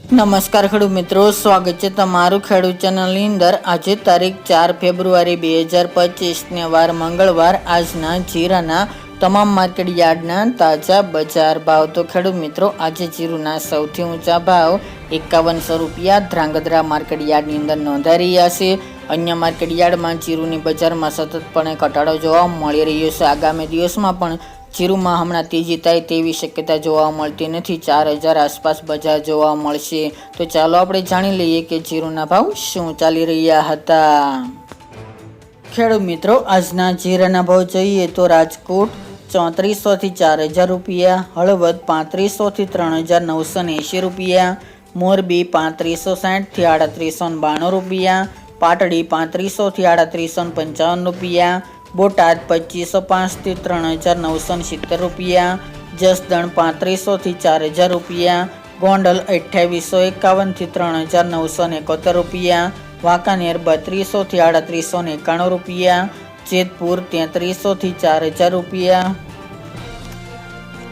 નમસ્કાર ખેડૂત મિત્રો, સ્વાગત છે તમારું ખેડૂત ચેનલની અંદર। આજે તારીખ 4 ફેબ્રુઆરી 2025 ને વાર મંગળવાર। આજના જીરાના તમામ માર્કેટ યાર્ડના તાજા બજાર ભાવ। તો ખેડૂત મિત્રો, આજે જીરુના સૌથી ઊંચા ભાવ 5100 રૂપિયા ધ્રાંગધ્રા માર્કેટ યાર્ડની અંદર નોંધાઈ રહ્યા છે। અન્ય માર્કેટ યાર્ડમાં જીરુની બજારમાં સતતપણે ઘટાડો જોવા મળી રહ્યો છે। આગામી દિવસમાં પણ જીરુમાં હમણાં તેજી થાય તેવી શક્યતા જોવા મળતી નથી। 4000 આસપાસ બજાર જોવા મળશે। તો ચાલો આપણે જાણી લઈએ કે જીરુના ભાવ શું ચાલી રહ્યા હતા। ખેડૂત મિત્રો, આજના જીરાના ભાવ જોઈએ તો રાજકોટ 3400 થી 4000 રૂપિયા, હળવદ 3500 થી 3980 રૂપિયા, મોરબી 3560 થી 3892 રૂપિયા, પાટડી 3500 થી 3855 રૂપિયા, બોટાદ 2505 થી 3970 રૂપિયા, જસદણ 3500 થી 4000 રૂપિયા, ગોંડલ 2851 થી 3971 રૂપિયા, વાંકાનેર 3200 થી 3891 રૂપિયા, જેતપુર 3300 થી 4000 રૂપિયા,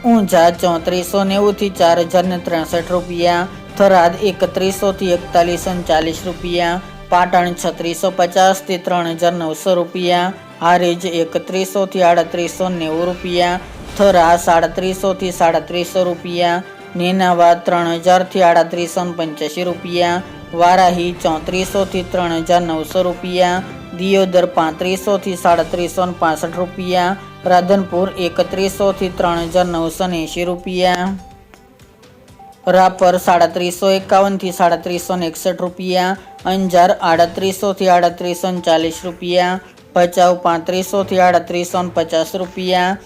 ઊંઝા 3490 થી 4063 રૂપિયા, થરાદ 3100 થી 4140 રૂપિયા, પાટણ 3650 થી 3900 રૂપિયા, હારીજ 3100 થી 3890 રૂપિયા, થરા 3700 થી 3700 રૂપિયા, નેનાવા 3000 થી 3885 રૂપિયા, વારાહી 3400 થી 3900 રૂપિયા, દિયોદર 3500 થી 3765 રૂપિયા, રાધનપુર 3100 થી 3980 રૂપિયા, રાપર 3751 થી 3761 રૂપિયા, અંજાર 3800 થી 3840 રૂપિયા, ભચાઉ 3500 થી 3850 રૂપિયા,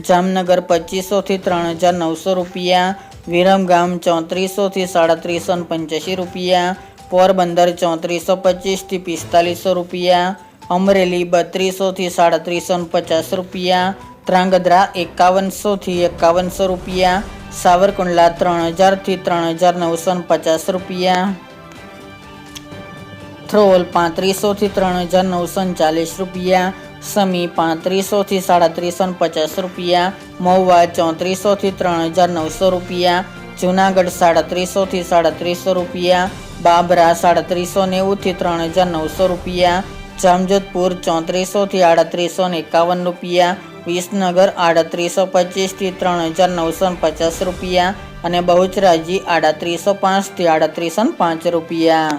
જામનગર 2500 થી 3900 રૂપિયા, વિરમગામ 3400 થી 3785 રૂપિયા, પોરબંદર 3425 થી 4500 રૂપિયા, અમરેલી 3200 થી 3750 રૂપિયા, ધ્રાંગધ્રા 5100 થી 5100 રૂપિયા, સાવરકુંડલા 3000 થી 3950 રૂપિયા, થ્રોલ 3500 થી 3940 રૂપિયા, સમી 3500 થી 3750 રૂપિયા, મહુવા 3400 થી 3900 રૂપિયા, જુનાગઢ 3700 થી 3700 રૂપિયા, બાબરા 3790 થી 3900 રૂપિયા, જામજોધપુર 3400 થી 3851 રૂપિયા, વિસનગર 3825 થી 3950 રૂપિયા અને બહુચરાજી 3805 થી 3805 રૂપિયા।